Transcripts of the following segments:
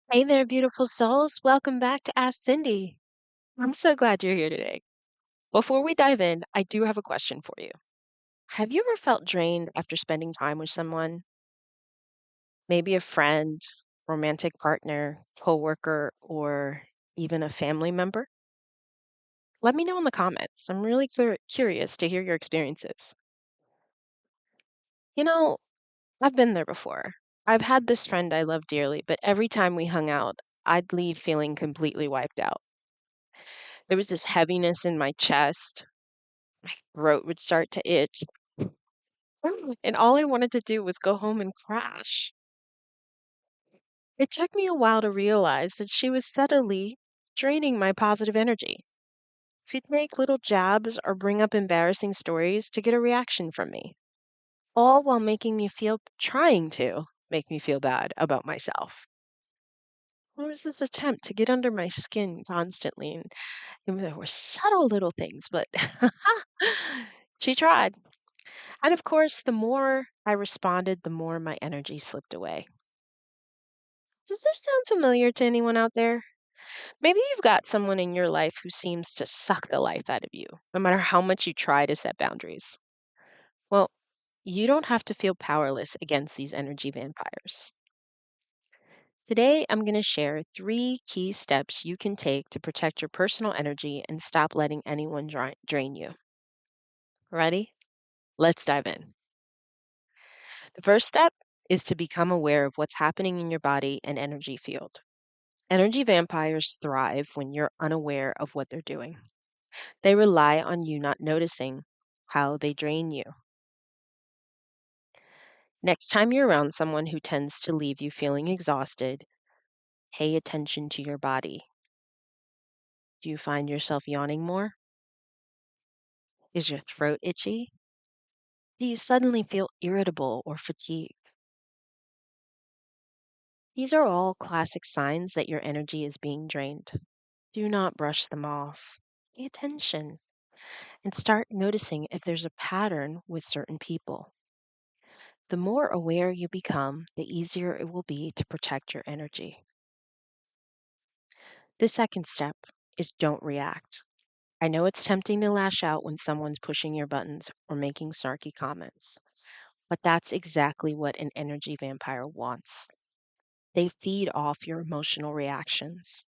Hey there, beautiful souls. Welcome back to Ask Cindy. I'm so glad you're here today. Before we dive in, I do have a question for you. Have you ever felt drained after spending time with someone? Maybe a friend, romantic partner, coworker, or even a family member? Let me know in the comments. I'm really curious to hear your experiences. You know, I've been there before. I've had this friend I love dearly, but every time we hung out, I'd leave feeling completely wiped out. There was this heaviness in my chest. My throat would start to itch, and all I wanted to do was go home and crash. It took me a while to realize that she was subtly draining my positive energy. She'd make little jabs or bring up embarrassing stories to get a reaction from me, all while trying to make me feel bad about myself. There was this attempt to get under my skin constantly, and there were subtle little things, but she tried. And of course, the more I responded, the more my energy slipped away. Does this sound familiar to anyone out there? Maybe you've got someone in your life who seems to suck the life out of you, no matter how much you try to set boundaries. Well, you don't have to feel powerless against these energy vampires. Today, I'm going to share 3 key steps you can take to protect your personal energy and stop letting anyone drain you. Ready? Let's dive in. The first step is to become aware of what's happening in your body and energy field. Energy vampires thrive when you're unaware of what they're doing. They rely on you not noticing how they drain you. Next time you're around someone who tends to leave you feeling exhausted, pay attention to your body. Do you find yourself yawning more? Is your throat itchy? Do you suddenly feel irritable or fatigued? These are all classic signs that your energy is being drained. Do not brush them off. Pay attention and start noticing if there's a pattern with certain people. The more aware you become, the easier it will be to protect your energy. The second step is don't react. I know it's tempting to lash out when someone's pushing your buttons or making snarky comments, but that's exactly what an energy vampire wants. They feed off your emotional reactions.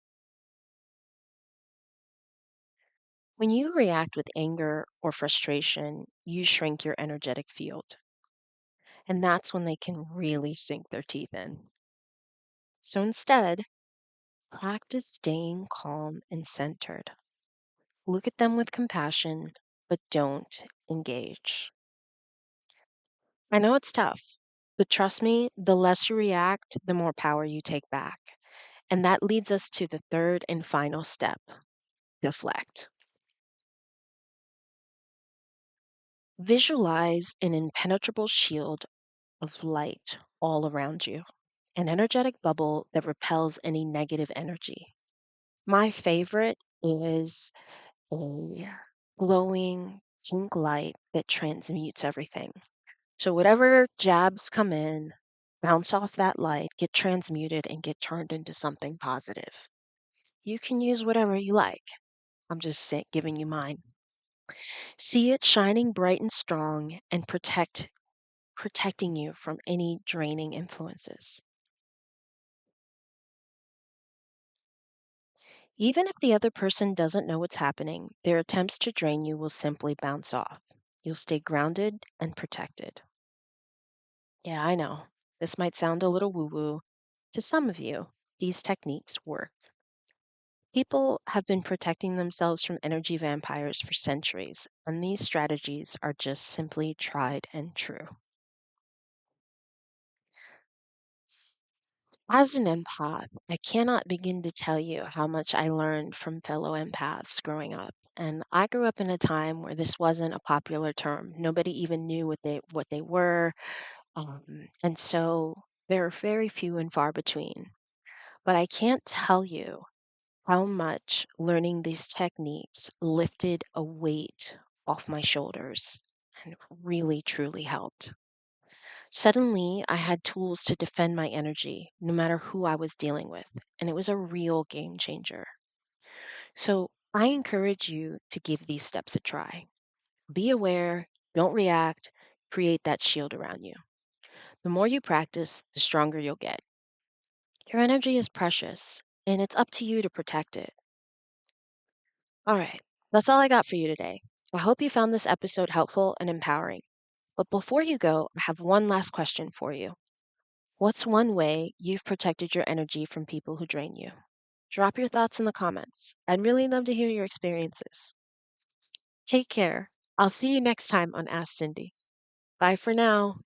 When you react with anger or frustration, you shrink your energetic field, and that's when they can really sink their teeth in. So instead, practice staying calm and centered. Look at them with compassion, but don't engage. I know it's tough, but trust me, the less you react, the more power you take back. And that leads us to the third and final step: deflect. Visualize an impenetrable shield of light all around you, an energetic bubble that repels any negative energy. My favorite is a glowing pink light that transmutes everything. So whatever jabs come in, bounce off that light, get transmuted, and get turned into something positive. You can use whatever you like. I'm just giving you mine. See it shining bright and strong and protecting you from any draining influences. Even if the other person doesn't know what's happening, their attempts to drain you will simply bounce off. You'll stay grounded and protected. Yeah, I know. This might sound a little woo woo. To some of you, these techniques work. People have been protecting themselves from energy vampires for centuries, and these strategies are just simply tried and true. As an empath, I cannot begin to tell you how much I learned from fellow empaths growing up. And I grew up in a time where this wasn't a popular term. Nobody even knew what they were, and so they're very few and far between. But I can't tell you how much learning these techniques lifted a weight off my shoulders and really truly helped. Suddenly, I had tools to defend my energy no matter who I was dealing with, and it was a real game changer. So, I encourage you to give these steps a try. Be aware, don't react, create that shield around you. The more you practice, the stronger you'll get. Your energy is precious, and it's up to you to protect it. All right, that's all I got for you today. I hope you found this episode helpful and empowering. But before you go, I have one last question for you. What's one way you've protected your energy from people who drain you? Drop your thoughts in the comments. I'd really love to hear your experiences. Take care. I'll see you next time on Ask Cindy. Bye for now.